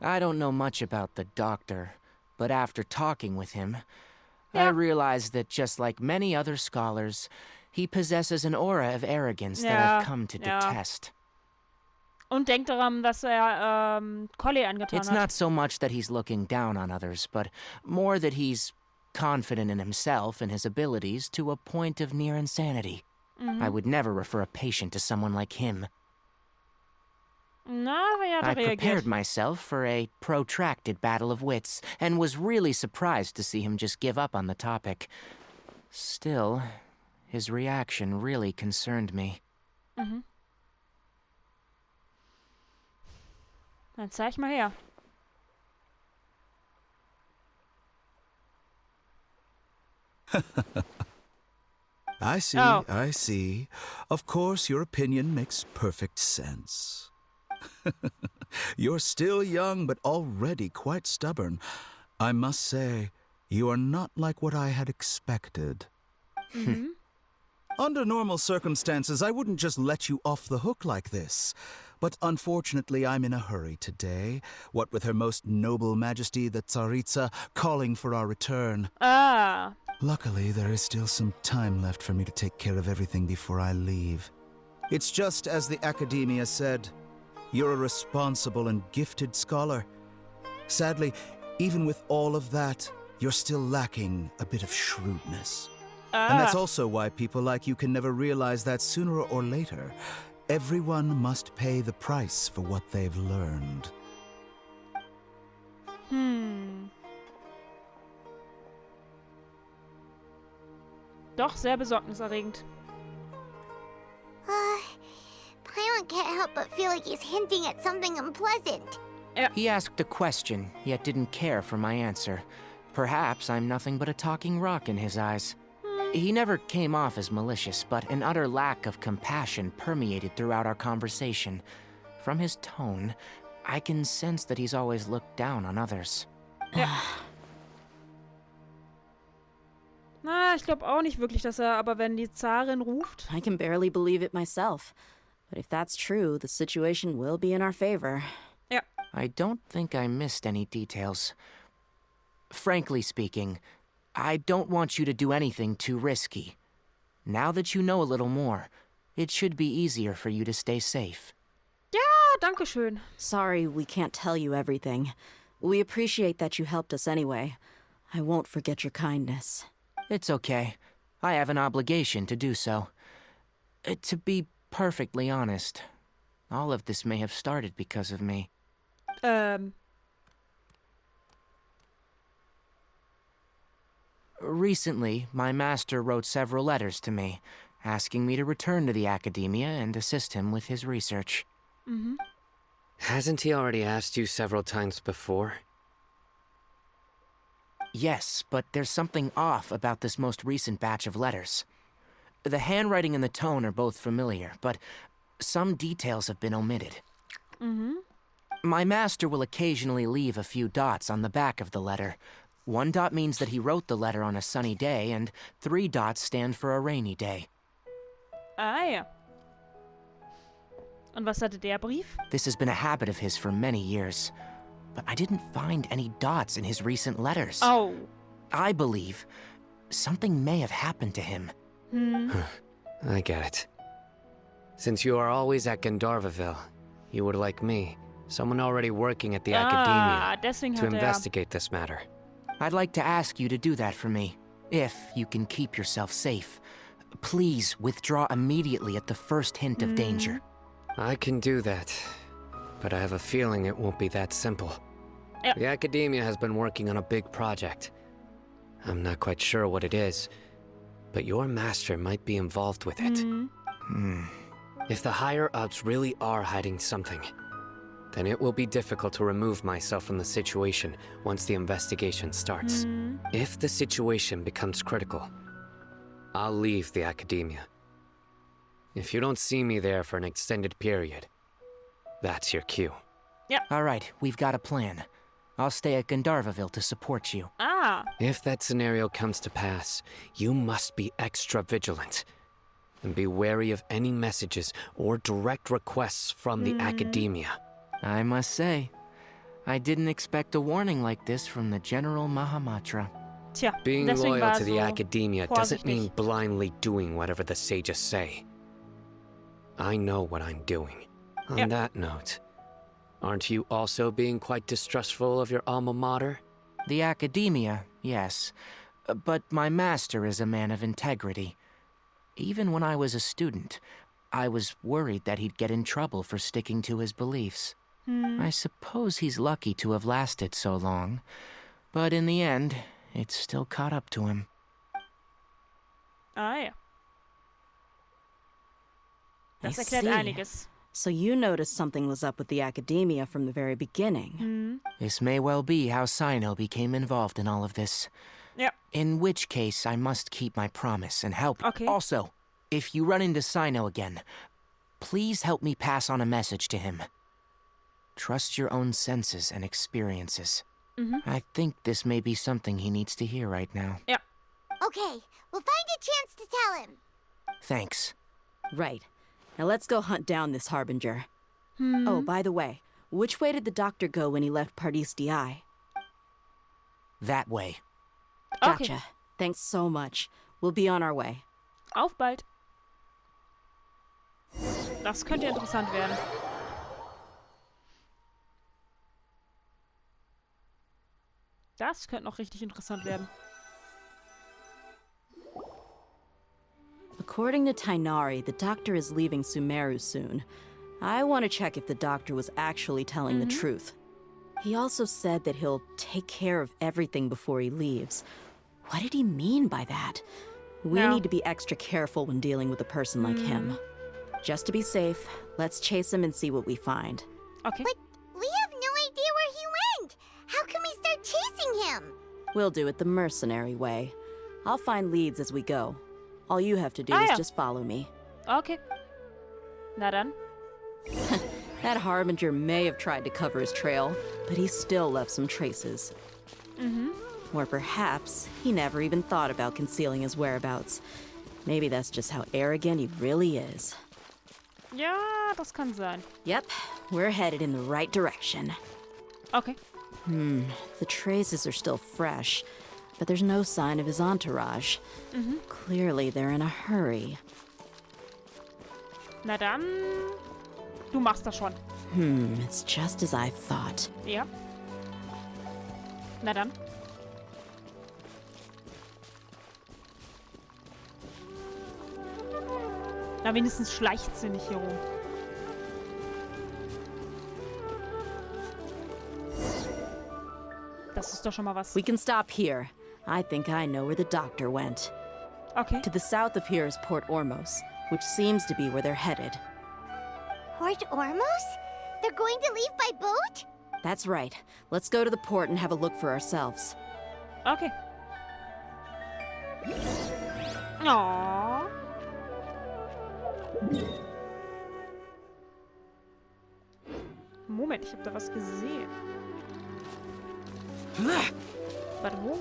I don't know much about the doctor, but after talking with him, I realized that just like many other scholars, he possesses an aura of arrogance that I've come to detest. Und denkt daran, dass Collie angetan It's hat. not so much that he's looking down on others, but more that he's confident in himself and his abilities to a point of near insanity. I would never refer a patient to someone like him. Na, wie hat I reagiert? prepared myself for a protracted battle of wits, and was really surprised to see him just give up on the topic. Still, his reaction really concerned me. Dann zeig mal her. I see, I see. Of course, your opinion makes perfect sense. You're still young, but already quite stubborn. I must say, you are not like what I had expected. Under normal circumstances, I wouldn't just let you off the hook like this. But unfortunately, I'm in a hurry today, what with Her Most Noble Majesty the Tsaritsa calling for our return. Ah. Luckily, there is still some time left for me to take care of everything before I leave. It's just as the Academia said, you're a responsible and gifted scholar. Sadly, even with all of that, you're still lacking a bit of shrewdness. And that's also why people like you can never realize that sooner or later, everyone must pay the price for what they've learned. Doch, sehr besorgniserregend. Paimon can't help but feel like he's hinting at something unpleasant. He asked a question, yet didn't care for my answer. Perhaps I'm nothing but a talking rock in his eyes. He never came off as malicious, but an utter lack of compassion permeated throughout our conversation. From his tone, I can sense that he's always looked down on others. Na, ich glaube auch nicht wirklich, dass aber wenn die Zarin ruft... I can barely believe it myself. But if that's true, the situation will be in our favor. Ja. I don't think I missed any details. Frankly speaking, I don't want you to do anything too risky. Now that you know a little more, it should be easier for you to stay safe. Ja, danke schön. Sorry we can't tell you everything. We appreciate that you helped us anyway. I won't forget your kindness. It's okay. I have an obligation to do so. To be perfectly honest, all of this may have started because of me. Recently, my master wrote several letters to me, asking me to return to the Academia and assist him with his research. Hasn't he already asked you several times before? Yes, but there's something off about this most recent batch of letters. The handwriting and the tone are both familiar, but some details have been omitted. My master will occasionally leave a few dots on the back of the letter. 1 dot means that he wrote the letter on a sunny day, and 3 dots stand for a rainy day. Ah, ja. Und was hatte der Brief? This has been a habit of his for many years, but I didn't find any dots in his recent letters. Oh. I believe something may have happened to him. I get it. Since you are always at Gandharvaville, you would, like me, someone already working at the Academia deswegen to hat investigate this matter. I'd like to ask you to do that for me, if you can keep yourself safe. Please withdraw immediately at the first hint of danger. I can do that, but I have a feeling it won't be that simple. Yep. The Academia has been working on a big project. I'm not quite sure what it is, but your master might be involved with it. If the higher-ups really are hiding something, then it will be difficult to remove myself from the situation once the investigation starts. If the situation becomes critical, I'll leave the Academia. If you don't see me there for an extended period, that's your cue. All right, we've got a plan. I'll stay at Gandharvaville to support you. Ah. If that scenario comes to pass, you must be extra vigilant. And be wary of any messages or direct requests from the Academia. I must say, I didn't expect a warning like this from the General Mahamatra. Tja, Being deswegen loyal war to er the so academia doesn't mean vorsichtig. blindly doing whatever the sages say. I know what I'm doing. On Yeah. that note, aren't you also being quite distrustful of your alma mater? The academia, yes. But my master is a man of integrity. Even when I was a student, I was worried that he'd get in trouble for sticking to his beliefs. I suppose he's lucky to have lasted so long. But in the end, it's still caught up to him. Ah ja. Das I erklärt see. einiges. So you noticed something was up with the academia from the very beginning. This may well be how Sino became involved in all of this. Ja. In which case, I must keep my promise and help. Okay. Also, if you run into Sino again, please help me pass on a message to him. Trust your own senses and experiences. I think this may be something he needs to hear right now. Ja. Okay, we'll find a chance to tell him. Thanks. Right. Now let's go hunt down this harbinger. Oh, by the way, which way did the doctor go when he left Pardis DI? That way. Okay. Gotcha. Thanks so much. We'll be on our way. Auf bald. Das könnte interessant werden. Das könnte noch richtig interessant werden. According to Tainari, the doctor is leaving Sumeru soon. I want to check if the doctor was actually telling the truth. He also said that he'll take care of everything before he leaves. What did he mean by that? We No. need to be extra careful when dealing with a person like him. Just to be safe, let's chase him and see what we find. Okay. But we have no idea where he went. How can we start chasing him? We'll do it the mercenary way. I'll find leads as we go. All you have to do Ah, is ja. just follow me. Okay. Na dann. That harbinger may have tried to cover his trail, but he still left some traces. Or perhaps he never even thought about concealing his whereabouts. Maybe that's just how arrogant he really is. Ja, das kann sein. Yep, we're headed in the right direction. Okay. The traces are still fresh, but there's no sign of his entourage. Clearly they're in a hurry. Na dann. Du machst das schon. It's just as I thought. Ja. Na dann. Na, wenigstens schleicht sie nicht hier rum. Das ist doch schon mal was. We can stop here. I think I know where the doctor went. Okay. To the south of here is Port Ormos, which seems to be where they're headed. Port Ormos? They're going to leave by boat? That's right. Let's go to the port and have a look for ourselves. Okay. Oh. Moment, ich habe da was gesehen. Warte, wo?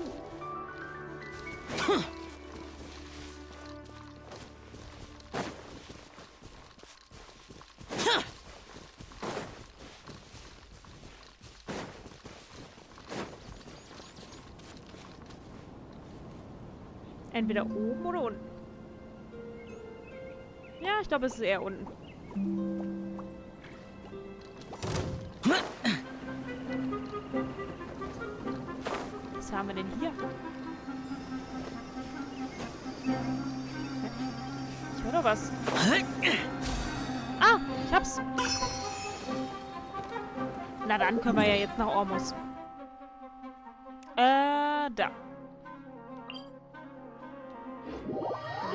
Entweder oben oder unten. Ja, ich glaube, es ist eher unten. Was haben wir denn hier? Ich höre doch was. Ah, ich hab's. Na dann können wir ja jetzt nach Ormos. Da.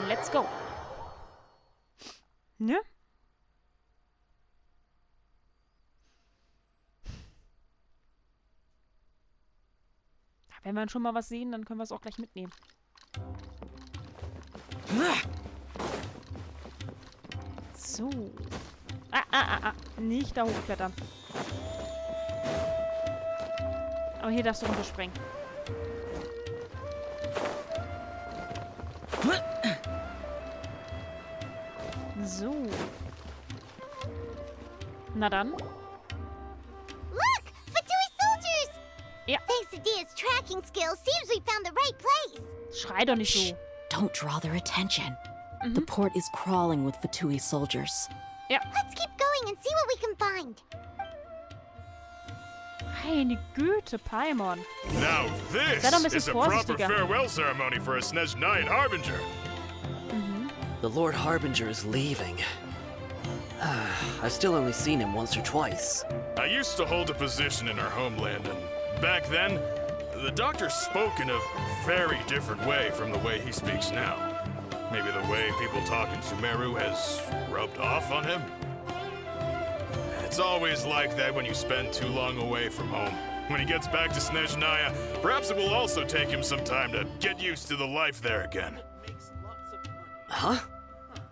Let's go. Ne? Wenn wir schon mal was sehen, dann können wir es auch gleich mitnehmen. So. Nicht da hochklettern. Aber hier darfst du runterspringen. So. Na dann. Look! Fatui's Schrei doch nicht so. Don't draw their attention. The port is crawling with Fatui soldiers. Ja. Let's keep going and see what we can find. Meine Güte, Paimon. Now this Sei doch ein bisschen is a proper vorsichtiger. farewell ceremony for a Snezhnayan Harbinger. The Lord Harbinger is leaving. I've still only seen him once or twice. I used to hold a position in our homeland, and back then, the doctor spoke in a very different way from the way he speaks now. Maybe the way people talk in Sumeru has rubbed off on him? It's always like that when you spend too long away from home. When he gets back to Snezhnaya, perhaps it will also take him some time to get used to the life there again. Huh?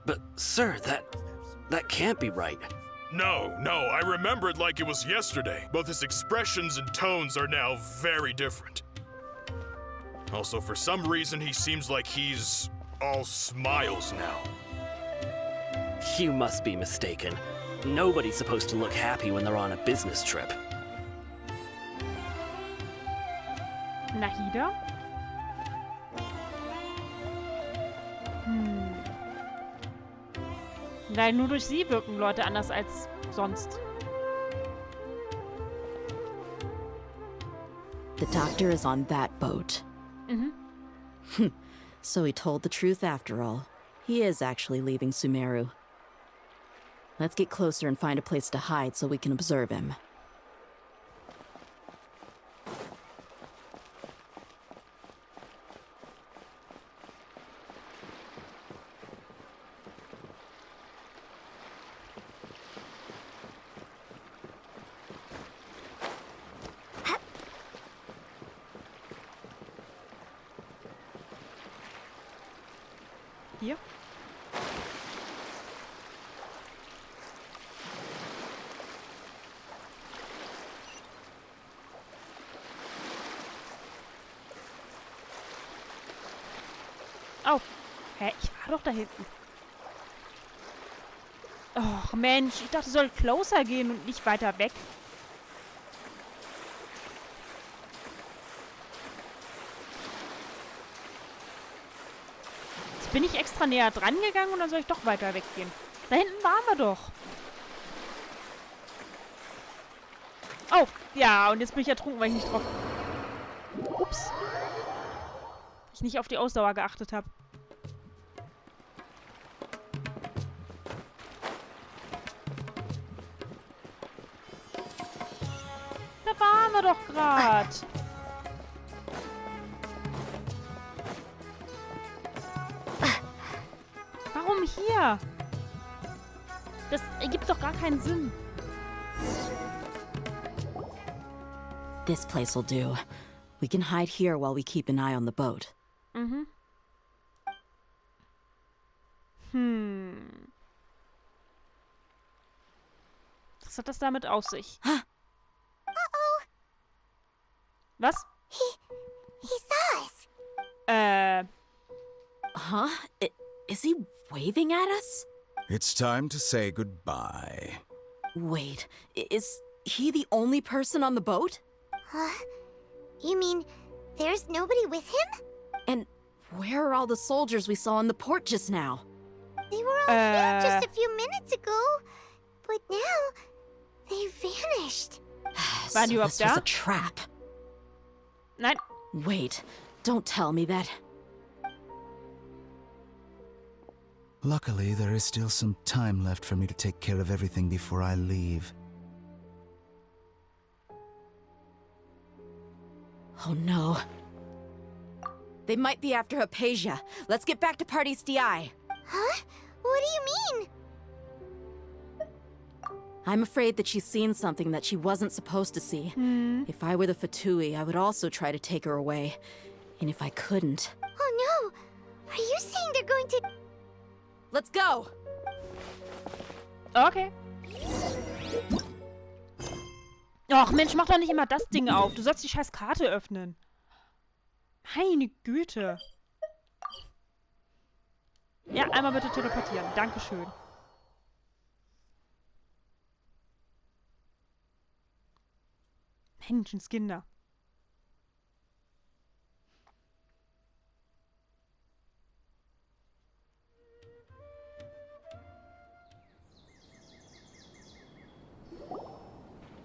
But, sir, that can't be right. No, I remember it like it was yesterday. Both his expressions and tones are now very different. Also, for some reason, he seems like he's all smiles now. You must be mistaken. Nobody's supposed to look happy when they're on a business trip. Nahida? Nein, nur durch sie wirken Leute anders als sonst. The doctor is on that boat. So he told the truth after all. He is actually leaving Sumeru. Let's get closer and find a place to hide so we can observe him. Hier? Oh. Hä? Ich war doch da hinten. Och, Mensch. Ich dachte, es soll closer gehen und nicht weiter weg. Jetzt bin ich extra näher dran gegangen und dann soll ich doch weiter weggehen. Da hinten waren wir doch. Oh, ja, und jetzt bin ich ertrunken, weil ich nicht drauf... Ups. Ich nicht auf die Ausdauer geachtet habe. Da waren wir doch gerade. Warum hier? Das ergibt doch gar keinen Sinn. This place will do. We can hide here while we keep an eye on the boat. Was hat das damit auf sich? Was? He saw us. Huh? Is he waving at us? It's time to say goodbye. Wait, is he the only person on the boat? You mean there's nobody with him? And where are all the soldiers we saw in the port just now? They were all here just a few minutes ago, but now they vanished. So Waren die überhaupt this was da? a trap. Nein. Wait, don't tell me that. Luckily, there is still some time left for me to take care of everything before I leave. Oh no. They might be after Hypatia. Let's get back to Party's DI. Huh? What do you mean? I'm afraid that she's seen something that she wasn't supposed to see. If I were the Fatui, I would also try to take her away. And if I couldn't... Oh no! Are you saying they're going to... Let's go! Okay. Och, Mensch, mach doch nicht immer das Ding auf. Du sollst die scheiß Karte öffnen. Meine Güte. Ja, einmal bitte teleportieren. Dankeschön. Menschenskinder.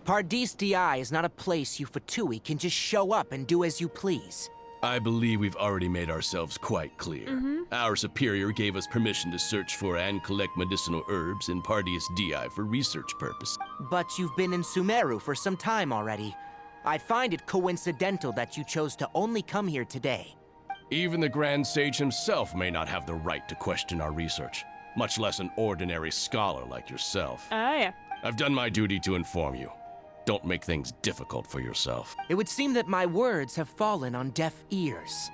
Paradis Di is not a place you Fatui can just show up and do as you please. I believe we've already made ourselves quite clear. Our superior gave us permission to search for and collect medicinal herbs in Paradis Di for research purposes. But you've been in Sumeru for some time already. I find it coincidental that you chose to only come here today. Even the Grand Sage himself may not have the right to question our research, much less an ordinary scholar like yourself. Ah ja. I've done my duty to inform you. Don't make things difficult for yourself. It would seem that my words have fallen on deaf ears.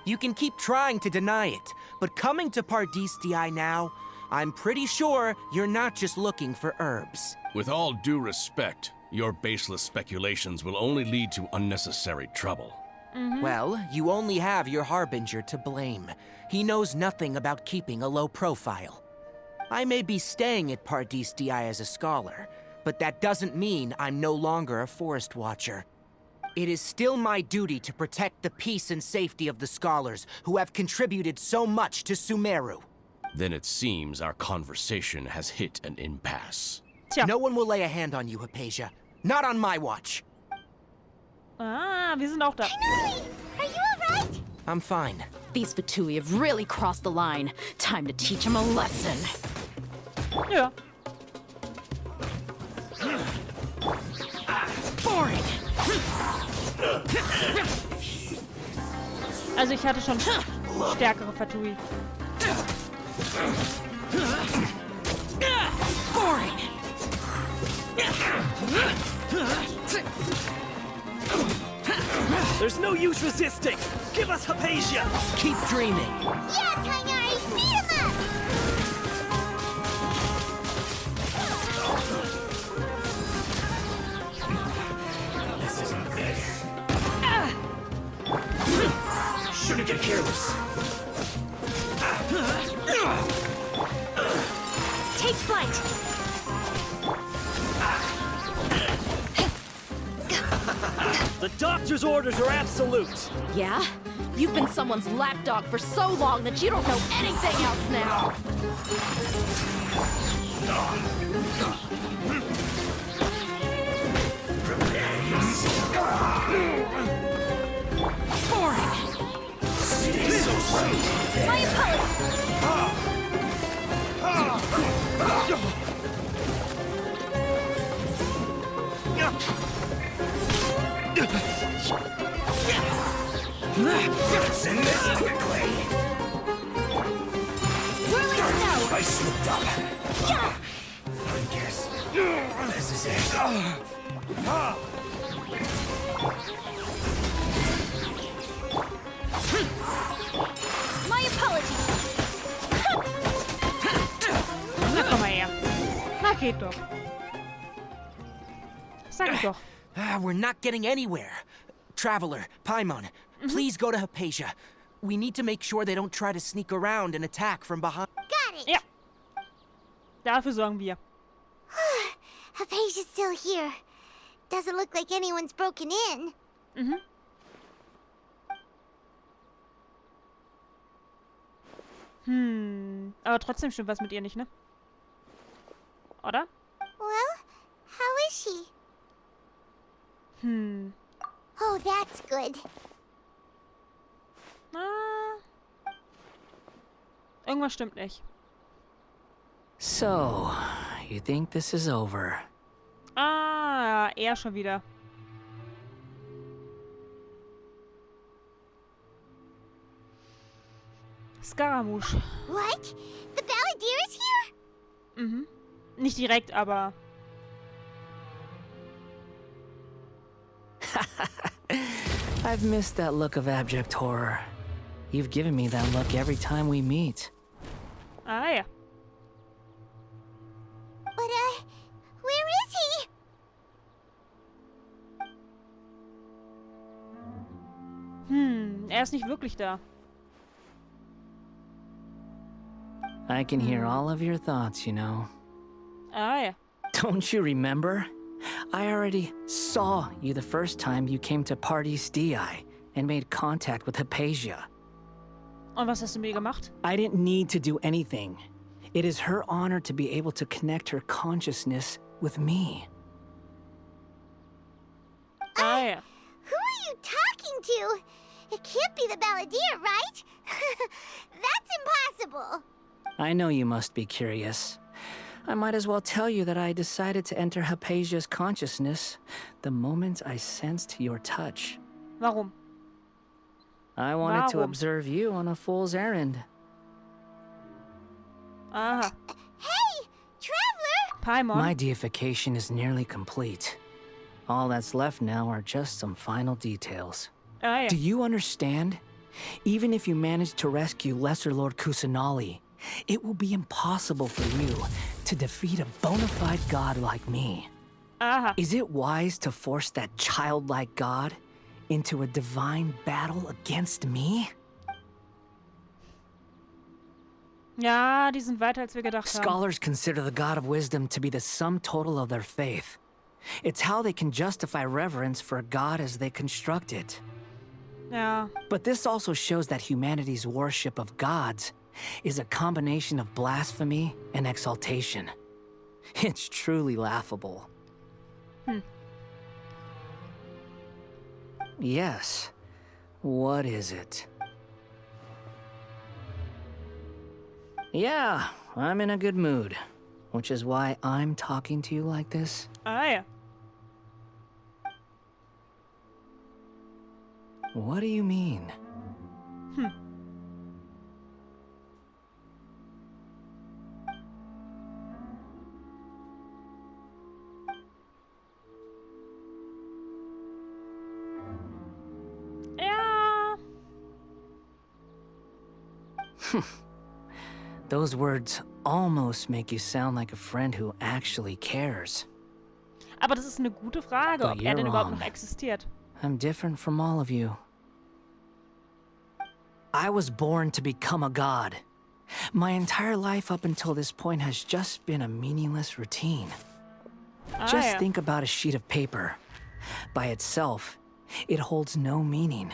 You can keep trying to deny it, but coming to Paradis Di now, I'm pretty sure you're not just looking for herbs. With all due respect, your baseless speculations will only lead to unnecessary trouble. Well, you only have your Harbinger to blame. He knows nothing about keeping a low profile. I may be staying at Paradis Di as a scholar, but that doesn't mean I'm no longer a forest watcher. It is still my duty to protect the peace and safety of the scholars who have contributed so much to Sumeru. Then it seems our conversation has hit an impasse. Tja. No one will lay a hand on you, Hypatia. Not on my watch. Ah, wir sind auch da. Finally! Are you alright? I'm fine. These Fatui have really crossed the line. Time to teach them a lesson. Ja. Boring! Also ich hatte schon stärkere Fatui. Boring! There's no use resisting! Give us Hypatia! Keep dreaming. Yeah, Tainari! Beat him up! Shouldn't get careless. Take flight! The doctor's orders are absolute. Yeah? You've been someone's lapdog for so long that you don't know anything else now. My apologies! Send this quickly. Whirling snow! I slipped up. Yeah! I guess this is it. My apologies! Na komm mal her. Na geht doch. Sag ich doch. We're not getting anywhere. Traveler, Paimon, please go to Hypatia. We need to make sure they don't try to sneak around and attack from behind. Got it! Ja. Dafür sorgen wir. Hypatia's still here. Doesn't look like anyone's broken in. Aber trotzdem stimmt was mit ihr nicht, ne? Oder? Well, how is she? Oh, that's good. Irgendwas stimmt nicht. So, you think this is over? Ah, er schon wieder. Scaramouche. What? The Balladeer is here? Nicht direkt, aber... I've missed that look of abject horror. You've given me that look every time we meet. Ah ja. But, where is he? Er ist nicht wirklich da. I can hear all of your thoughts, you know. Ah ja. Don't you remember? I already saw you the first time you came to Paradis Di and made contact with Hypatia. Und was hast du mit ihr gemacht? I didn't need to do anything. It is her honor to be able to connect her consciousness with me. to. It can't be the balladeer, right? That's impossible. I know you must be curious. I might as well tell you that I decided to enter Hypatia's consciousness the moment I sensed your touch. Warum? I wanted to Warum? observe you on a fool's errand. Aha. Hey, Traveler! Paimon. My deification is nearly complete. All that's left now are just some final details. Ah, ja. Do you understand? Even if you manage to rescue Lesser Lord Kusanali, it will be impossible for you to defeat a bona fide god like me. Aha. Is it wise to force that childlike god into a divine battle against me? Ja, die sind weiter, als wir gedacht haben. Scholars consider the god of wisdom to be the sum total of their faith. It's how they can justify reverence for a god as they construct it. Ja. But this also shows that humanity's worship of gods is a combination of blasphemy and exaltation. It's truly laughable. Yes. What is it? Yeah, I'm in a good mood, which is why I'm talking to you like this. Ah, ja. What do you mean? Ja. Those words almost make you sound like a friend who actually cares. Aber das ist eine gute Frage, But ob er you're denn überhaupt wrong. noch existiert. I'm different from all of you. I was born to become a god. My entire life up until this point has just been a meaningless routine. Ah, Just ja. think about a sheet of paper. By itself, it holds no meaning.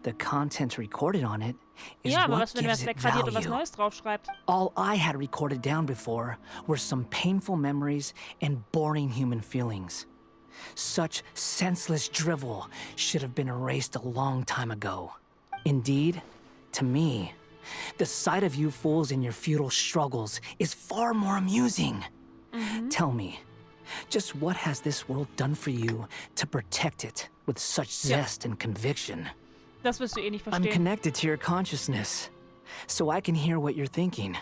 The content recorded on it is Ja, aber what was, wenn er gives es it wegradiert und was value. Neues draufschreibt? All I had recorded down before were some painful memories and boring human feelings. Such senseless drivel should have been erased a long time ago. Indeed, to me, the sight of you fools in your futile struggles is far more amusing. Tell me, just what has this world done for you to protect it with such zest and conviction? Das wirst du eh nicht I'm verstehen. connected to your consciousness, so I can hear what you're thinking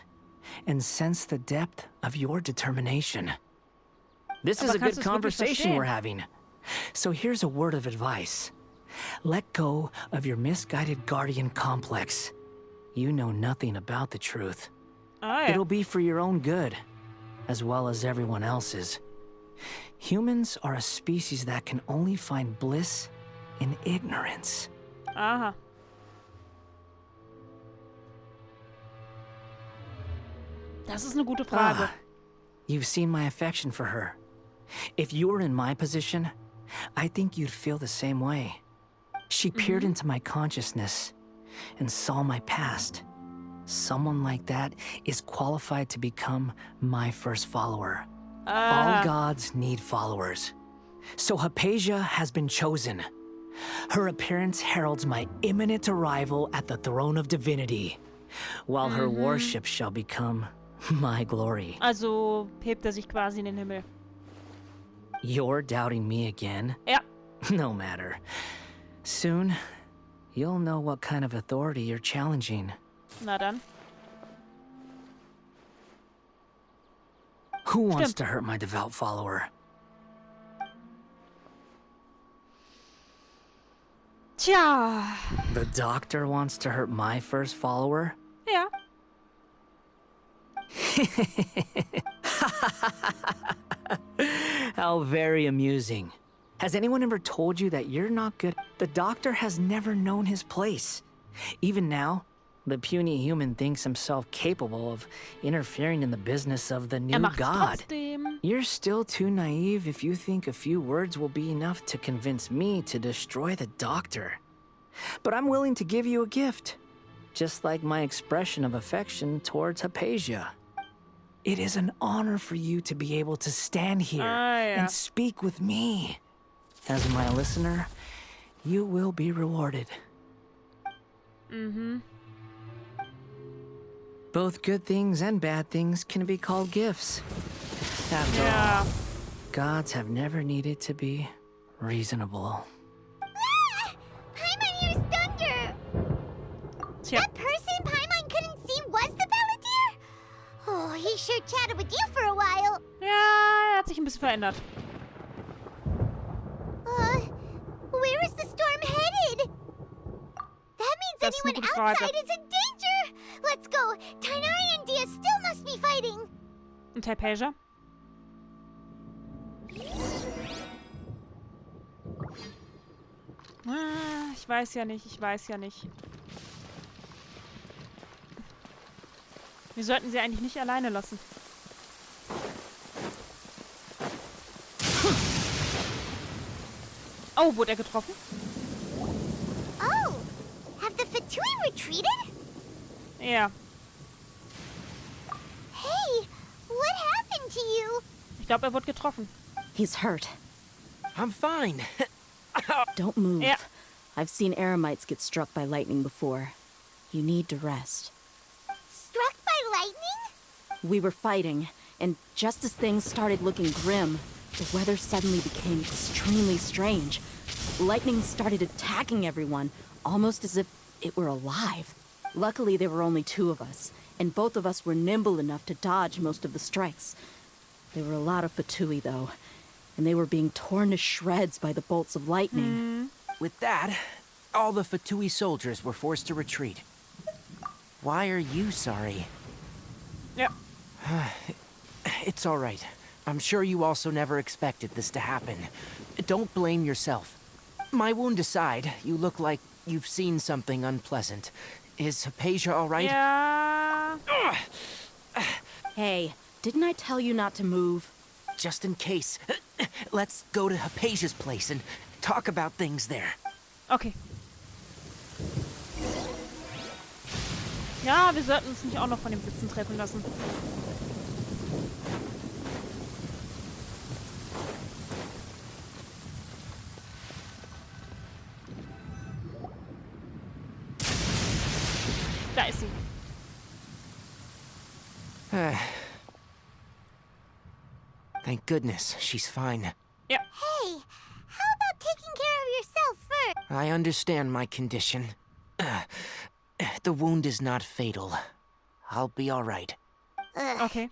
and sense the depth of your determination. This is Aber a kannst good du's wirklich conversation verstehen? we're having. So here's a word of advice. Let go of your misguided guardian complex. You know nothing about the truth. Ah, ja. It'll be for your own good, as well as everyone else's. Humans are a species that can only find bliss in ignorance. Aha. Das ist eine gute Frage. Ah, you've seen my affection for her. If you were in my position, I think you'd feel the same way. She peered into my consciousness and saw my past. Someone like that is qualified to become my first follower. All gods need followers. So Hypatia has been chosen. Her appearance heralds my imminent arrival at the throne of divinity, while her worship shall become my glory. Also hebt er sich quasi in den Himmel. You're doubting me again? Ja. No matter. Soon, you'll know what kind of authority you're challenging. Na dann. Who wants Stimmt. to hurt my devout follower? Tja. The doctor wants to hurt my first follower? Ja. How very amusing. Has anyone ever told you that you're not good? The doctor has never known his place. Even now, the puny human thinks himself capable of interfering in the business of the new Macht's god. trotzdem. You're still too naive if you think a few words will be enough to convince me to destroy the doctor. But I'm willing to give you a gift, just like my expression of affection towards Hypatia. It is an honor for you to be able to stand here Ah, ja. and speak with me. As my listener, you will be rewarded. Mhm. Both good things and bad things can be called gifts. After Ja. all, gods have never needed to be reasonable. Ah! Paimon hears thunder! Tja. That person Paimon couldn't see was the Balladeer? Oh, he sure chatted with you for a while. Ja, er hat sich ein bisschen verändert. Where is the storm headed? That means Das ist eine anyone gute Frage. outside is in danger! Let's go! Tainari and Dia still must be fighting! Und Hypatia? Ich weiß ja nicht, Wir sollten sie eigentlich nicht alleine lassen. Oh, wurde er getroffen? Oh! Have the Fatui retreated? Ja. Hey! What happened to you? Ich glaube, er wurde getroffen. He's hurt. I'm fine. Don't move. Yeah. I've seen eremites get struck by lightning before. You need to rest. Struck by lightning? We were fighting, and just as things started looking grim, the weather suddenly became extremely strange. Lightning started attacking everyone, almost as if it were alive. Luckily, there were only two of us, and both of us were nimble enough to dodge most of the strikes. There were a lot of Fatui, though, and they were being torn to shreds by the bolts of lightning. With that, all the Fatui soldiers were forced to retreat. Why are you sorry? Ja. It's all right. I'm sure you also never expected this to happen. Don't blame yourself. My wound aside, you look like you've seen something unpleasant. Is Hypatia all right? Ja. Hey, didn't I tell you not to move? Just in case, let's go to Hypatia's place and talk about things there. Okay. Ja, wir sollten uns nicht auch noch von dem Sitzen treffen lassen. Da ist sie. Thank goodness, she's fine. Ja. Hey, how about taking care of yourself first? I understand my condition. The wound is not fatal. I'll be all right. Okay.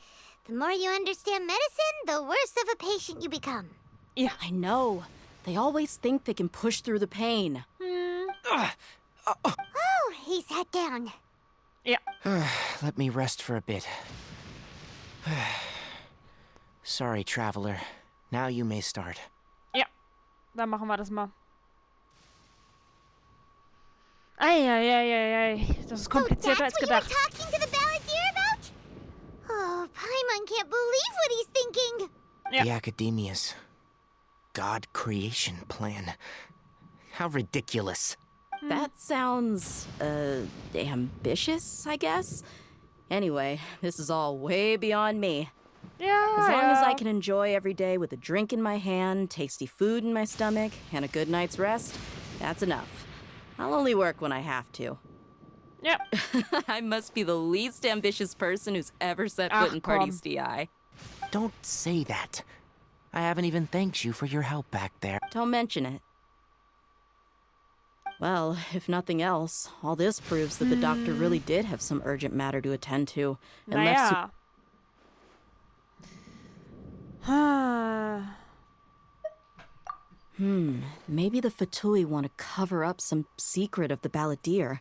The more you understand medicine, the worse of a patient you become. Ja. I know. They always think they can push through the pain. Oh, he sat down. Ja. Let me rest for a bit. Sorry, traveler. Now you may start. Ja. Dann machen wir das mal. Eieieiei. Das ist komplizierter als So that's gedacht. what you're talking to the Balladeer about? Oh, Paimon can't believe what he's thinking. Yeah. The Academia's God creation plan. How ridiculous. That sounds, ambitious, I guess? Anyway, this is all way beyond me. Ja, As long as ja. I can enjoy every day with a drink in my hand, tasty food in my stomach, and a good night's rest, that's enough. I'll only work when I have to. Ja. I must be the least ambitious person who's ever set foot in komm. Party's DI. Don't say that. I haven't even thanked you for your help back there. Don't mention it. Well, if nothing else, all this proves that the doctor really did have some urgent matter to attend to. And left Naja. maybe the Fatui want to cover up some secret of the Balladeer.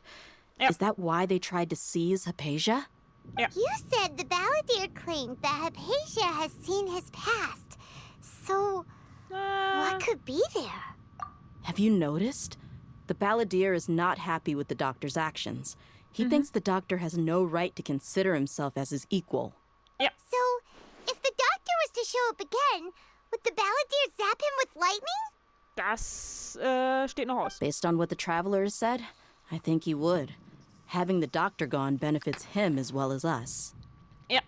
Yep. Is that why they tried to seize Hypatia? You said the Balladeer claimed that Hypatia has seen his past. So, what could be there? Have you noticed? The Balladeer is not happy with the doctor's actions. He thinks the doctor has no right to consider himself as his equal. So, if the doctor was to show up again, would the Balladeer zap him with lightning? Das steht noch aus. Based on what the traveler has said, I think he would. Having the doctor gone benefits him as well as us. Ja.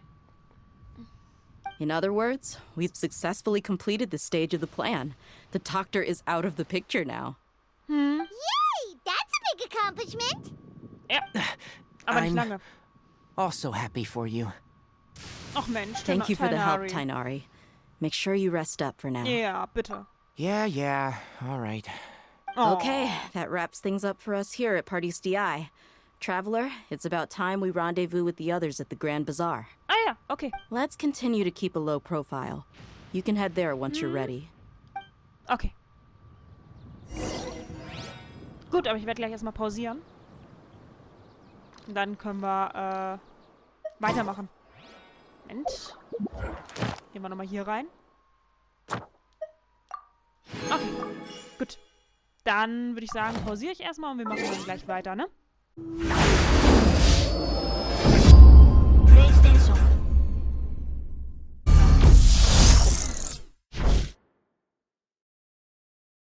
In other words, we've successfully completed this stage of the plan. The doctor is out of the picture now. accomplishment. Ja. Aber nicht I'm lange. also happy for you. Ach Mensch, Thank you for the help, Tainari. Tainari. Make sure you rest up for now. Ja, bitte. Yeah, all right. Oh. Okay, that wraps things up for us here at Party's DI. Traveler, it's about time we rendezvous with the others at the Grand Bazaar. Ah ja, okay. Let's continue to keep a low profile. You can head there once you're ready. Okay. Gut, aber ich werde gleich erstmal pausieren. Und dann können wir weitermachen. Moment. Gehen wir nochmal hier rein. Okay, gut. Dann würde ich sagen, pausiere ich erstmal und wir machen dann gleich weiter, ne?